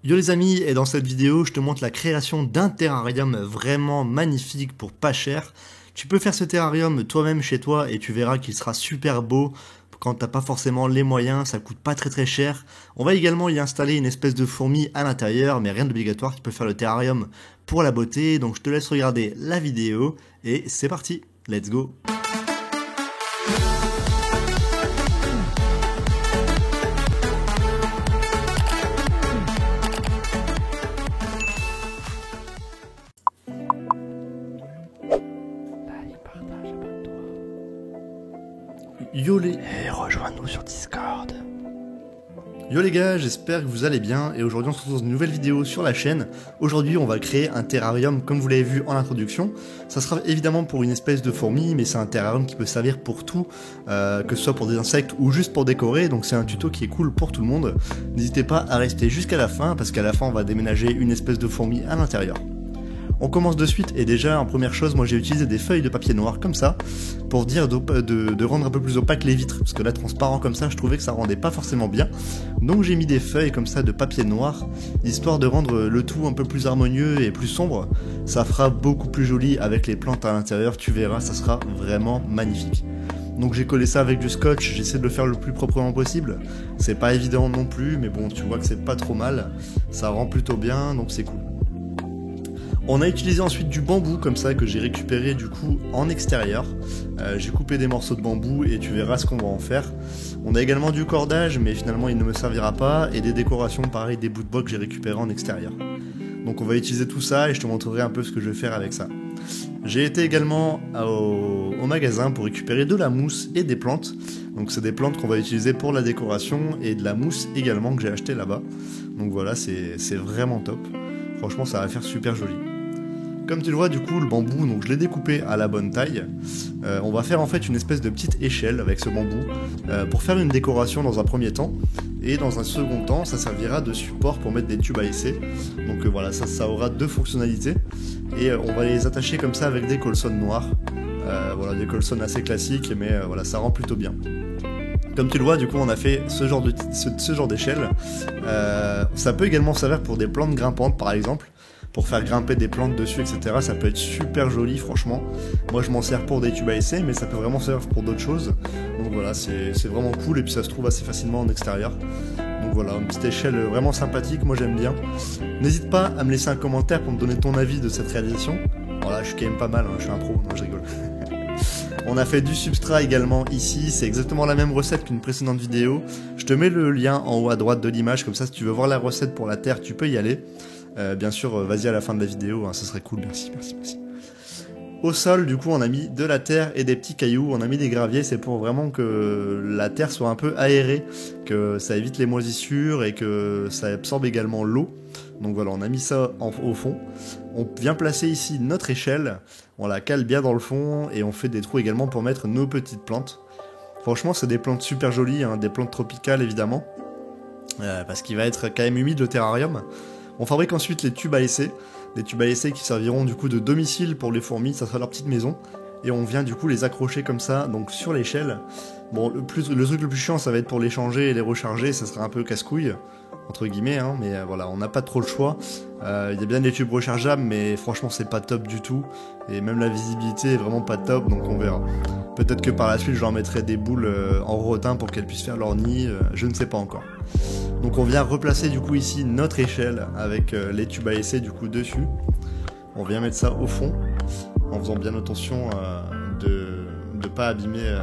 Yo les amis, et dans cette vidéo, je te montre la création d'un terrarium vraiment magnifique pour pas cher. Tu peux faire ce terrarium toi-même chez toi et tu verras qu'il sera super beau quand t'as pas forcément les moyens, ça coûte pas très cher. On va également y installer une espèce de fourmi à l'intérieur, mais rien d'obligatoire, tu peux faire le terrarium pour la beauté. Donc je te laisse regarder la vidéo et c'est parti, let's go. Yo les... Et rejoins-nous sur Discord. Yo les gars, j'espère que vous allez bien et aujourd'hui on se retrouve dans une nouvelle vidéo sur la chaîne. Aujourd'hui on va créer un terrarium comme vous l'avez vu en introduction. Ça sera évidemment pour une espèce de fourmi, mais c'est un terrarium qui peut servir pour tout, que ce soit pour des insectes ou juste pour décorer, donc c'est un tuto qui est cool pour tout le monde. N'hésitez pas à rester jusqu'à la fin parce qu'à la fin on va déménager une espèce de fourmi à l'intérieur. On commence de suite et déjà en première chose moi j'ai utilisé des feuilles de papier noir comme ça pour dire de rendre un peu plus opaque les vitres parce que là transparent comme ça je trouvais que ça rendait pas forcément bien, donc j'ai mis des feuilles comme ça de papier noir histoire de rendre le tout un peu plus harmonieux et plus sombre. Ça fera beaucoup plus joli avec les plantes à l'intérieur, tu verras, ça sera vraiment magnifique. Donc j'ai collé ça avec du scotch, j'essaie de le faire le plus proprement possible, c'est pas évident non plus mais bon tu vois que c'est pas trop mal, ça rend plutôt bien donc c'est cool. On a utilisé ensuite du bambou comme ça que j'ai récupéré du coup en extérieur. J'ai coupé des morceaux de bambou et tu verras ce qu'on va en faire. On a également du cordage mais finalement il ne me servira pas et des décorations pareil, des bouts de bois que j'ai récupérés en extérieur. Donc on va utiliser tout ça et je te montrerai un peu ce que je vais faire avec ça. J'ai été également au magasin pour récupérer de la mousse et des plantes. Donc c'est des plantes qu'on va utiliser pour la décoration et de la mousse également que j'ai acheté là-bas. Donc voilà, c'est vraiment top. Franchement ça va faire super joli. Comme tu le vois du coup le bambou, donc je l'ai découpé à la bonne taille. On va faire en fait une espèce de petite échelle avec ce bambou pour faire une décoration dans un premier temps. Et dans un second temps ça servira de support pour mettre des tubes à essai. Donc voilà, ça aura deux fonctionnalités. Et on va les attacher comme ça avec des colsonnes noires. Voilà, des colsonnes assez classiques mais voilà, ça rend plutôt bien. Comme tu le vois, du coup, on a fait ce genre d'échelle. Ça peut également servir pour des plantes grimpantes, par exemple, pour faire grimper des plantes dessus, etc. Ça peut être super joli, franchement. Moi, je m'en sers pour des tubes à essai, mais ça peut vraiment servir pour d'autres choses. Donc voilà, c'est vraiment cool, et puis ça se trouve assez facilement en extérieur. Donc voilà, une petite échelle vraiment sympathique, moi j'aime bien. N'hésite pas à me laisser un commentaire pour me donner ton avis de cette réalisation. Voilà, je suis quand même pas mal, hein, je suis un pro, non, je rigole. On a fait du substrat également ici, c'est exactement la même recette qu'une précédente vidéo. Je te mets le lien en haut à droite de l'image, comme ça si tu veux voir la recette pour la terre, tu peux y aller. Bien sûr, vas-y à la fin de la vidéo, hein, ça serait cool, merci. Au sol, du coup, on a mis de la terre et des petits cailloux, on a mis des graviers, c'est pour vraiment que la terre soit un peu aérée, que ça évite les moisissures et que ça absorbe également l'eau. Donc voilà, on a mis ça au fond. On vient placer ici notre échelle, on la cale bien dans le fond et on fait des trous également pour mettre nos petites plantes. Franchement, c'est des plantes super jolies, hein, des plantes tropicales évidemment, parce qu'il va être quand même humide le terrarium. On fabrique ensuite les tubes à essai, des tubes à essai qui serviront du coup de domicile pour les fourmis, ça sera leur petite maison. Et on vient du coup les accrocher comme ça, donc sur l'échelle. Bon, le truc le plus chiant, ça va être pour les changer et les recharger, ça sera un peu casse-couille, entre guillemets, hein, mais voilà, on n'a pas trop le choix. Il y a bien des tubes rechargeables, mais franchement c'est pas top du tout. Et même la visibilité est vraiment pas top, donc on verra. Peut-être que par la suite je leur mettrai des boules en rotin pour qu'elles puissent faire leur nid, je ne sais pas encore. Donc on vient replacer du coup ici notre échelle avec les tubes à essai du coup dessus. On vient mettre ça au fond, en faisant bien attention de ne pas abîmer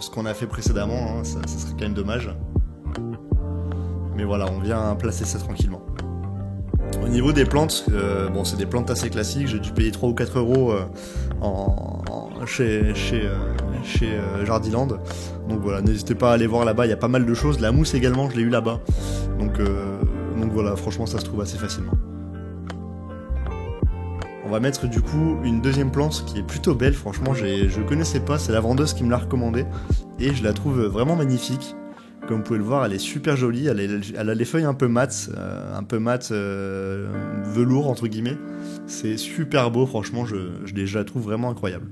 ce qu'on a fait précédemment, hein, ça serait quand même dommage. Mais voilà, on vient placer ça tranquillement. Au niveau des plantes, bon c'est des plantes assez classiques, j'ai dû payer 3 ou 4 euros chez Jardiland. Donc voilà, n'hésitez pas à aller voir là-bas, il y a pas mal de choses. La mousse également, je l'ai eu là-bas. Donc voilà, franchement ça se trouve assez facilement. On va mettre du coup une deuxième plante qui est plutôt belle, franchement je connaissais pas, c'est la vendeuse qui me l'a recommandée. Et je la trouve vraiment magnifique. Comme vous pouvez le voir, elle est super jolie, elle a les feuilles un peu mat, velours entre guillemets. C'est super beau, franchement, je la trouve vraiment incroyable.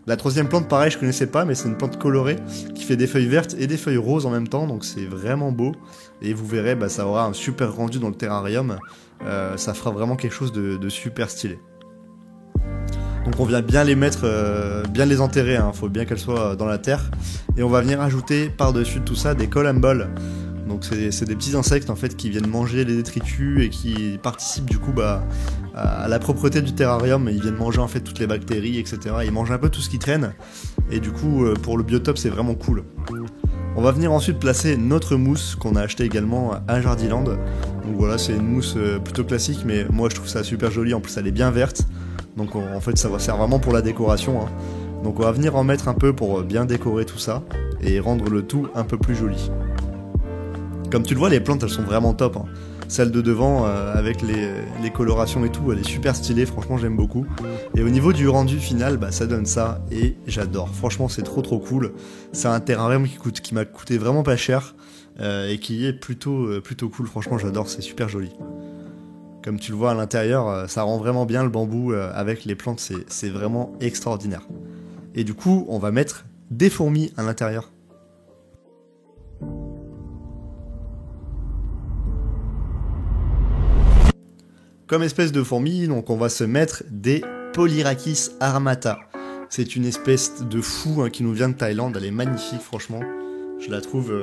La troisième plante, pareil, je connaissais pas, mais c'est une plante colorée qui fait des feuilles vertes et des feuilles roses en même temps, donc c'est vraiment beau. Et vous verrez, bah, ça aura un super rendu dans le terrarium. Ça fera vraiment quelque chose de super stylé. Donc on vient bien les mettre, bien les enterrer, hein. Faut bien qu'elles soient dans la terre. Et on va venir ajouter par-dessus tout ça des columboles. Donc c'est des petits insectes en fait qui viennent manger les détritus et qui participent du coup à la propreté du terrarium. Ils viennent manger en fait toutes les bactéries, etc. Ils mangent un peu tout ce qui traîne. Et du coup pour le biotope c'est vraiment cool. On va venir ensuite placer notre mousse qu'on a acheté également à Jardiland. Donc voilà, c'est une mousse plutôt classique, mais moi je trouve ça super joli. En plus elle est bien verte. Donc en fait ça va servir vraiment pour la décoration, hein. Donc on va venir en mettre un peu pour bien décorer tout ça et rendre le tout un peu plus joli. Comme tu le vois, les plantes elles sont vraiment top, hein. Celle de devant avec les colorations et tout, elle est super stylée, franchement j'aime beaucoup. Et au niveau du rendu final, bah, ça donne ça et j'adore. Franchement c'est trop cool. C'est un terrarium qui m'a coûté vraiment pas cher et qui est plutôt cool, franchement j'adore, c'est super joli. Comme tu le vois à l'intérieur, ça rend vraiment bien le bambou avec les plantes, c'est vraiment extraordinaire. Et du coup, on va mettre des fourmis à l'intérieur. Comme espèce de fourmis, donc on va se mettre des Polyrhachis armata. C'est une espèce de fou qui nous vient de Thaïlande, elle est magnifique franchement. Je la trouve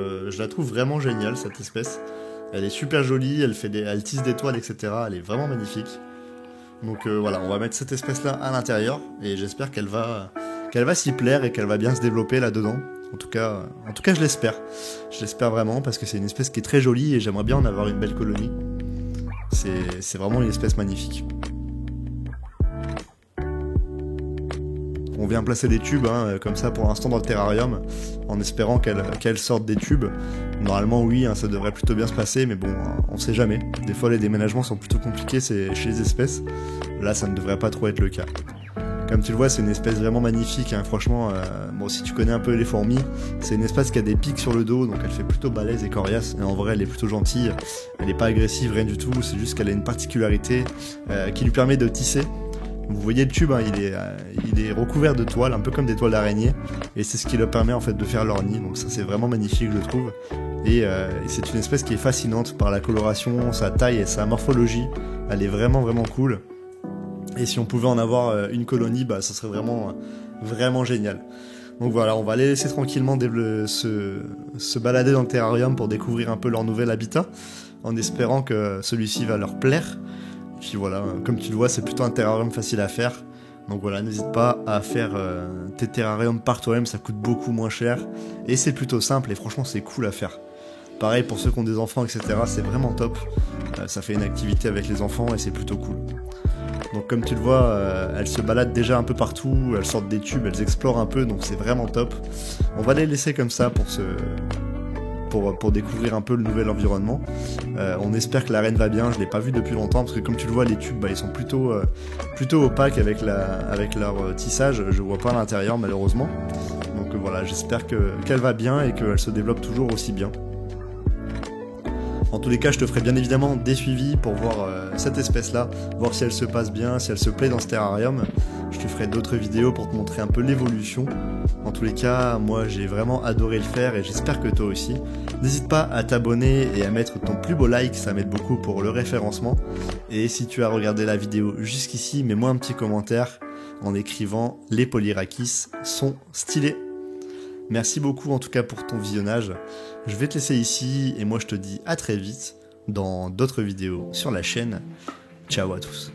vraiment géniale cette espèce. Elle est super jolie, elle tisse des toiles, etc. Elle est vraiment magnifique. Donc voilà, on va mettre cette espèce-là à l'intérieur et j'espère qu'elle va s'y plaire et qu'elle va bien se développer là-dedans. En tout cas, je l'espère. Je l'espère vraiment parce que c'est une espèce qui est très jolie et j'aimerais bien en avoir une belle colonie. C'est vraiment une espèce magnifique. On vient placer des tubes comme ça pour l'instant dans le terrarium en espérant qu'elle sorte des tubes. Normalement oui, ça devrait plutôt bien se passer, mais bon, on sait jamais. Des fois les déménagements sont plutôt compliqués chez les espèces. Là ça ne devrait pas trop être le cas. Comme tu le vois, c'est une espèce vraiment magnifique, hein. Franchement, bon, si tu connais un peu les fourmis, c'est une espèce qui a des pics sur le dos, donc elle fait plutôt balèze et coriace, et en vrai elle est plutôt gentille, elle n'est pas agressive, rien du tout, c'est juste qu'elle a une particularité qui lui permet de tisser. Vous voyez le tube, hein, il est recouvert de toiles, un peu comme des toiles d'araignée, et c'est ce qui leur permet en fait de faire leur nid, donc ça c'est vraiment magnifique je trouve. Et c'est une espèce qui est fascinante par la coloration, sa taille et sa morphologie, elle est vraiment cool. Et si on pouvait en avoir une colonie, bah ça serait vraiment génial. Donc voilà, on va les laisser tranquillement se balader dans le terrarium pour découvrir un peu leur nouvel habitat, en espérant que celui-ci va leur plaire. Puis voilà, comme tu le vois, c'est plutôt un terrarium facile à faire. Donc voilà, n'hésite pas à faire tes terrariums par toi-même, ça coûte beaucoup moins cher. Et c'est plutôt simple et franchement c'est cool à faire. Pareil pour ceux qui ont des enfants, etc. C'est vraiment top. Ça fait une activité avec les enfants et c'est plutôt cool. Donc comme tu le vois, elles se baladent déjà un peu partout, elles sortent des tubes, elles explorent un peu, donc c'est vraiment top. On va les laisser comme ça pour découvrir un peu le nouvel environnement. On espère que la reine va bien, je l'ai pas vue depuis longtemps, parce que comme tu le vois, les tubes ils sont plutôt opaques avec leur tissage, je vois pas à l'intérieur malheureusement. Donc voilà, j'espère qu'elle va bien et qu'elle se développe toujours aussi bien. En tous les cas, je te ferai bien évidemment des suivis pour voir cette espèce-là, voir si elle se passe bien, si elle se plaît dans ce terrarium. Je te ferai d'autres vidéos pour te montrer un peu l'évolution. En tous les cas, moi j'ai vraiment adoré le faire et j'espère que toi aussi. N'hésite pas à t'abonner et à mettre ton plus beau like, ça m'aide beaucoup pour le référencement. Et si tu as regardé la vidéo jusqu'ici, mets-moi un petit commentaire en écrivant « Les Polyrhachis sont stylés ». Merci beaucoup en tout cas pour ton visionnage. Je vais te laisser ici et moi je te dis à très vite dans d'autres vidéos sur la chaîne. Ciao à tous.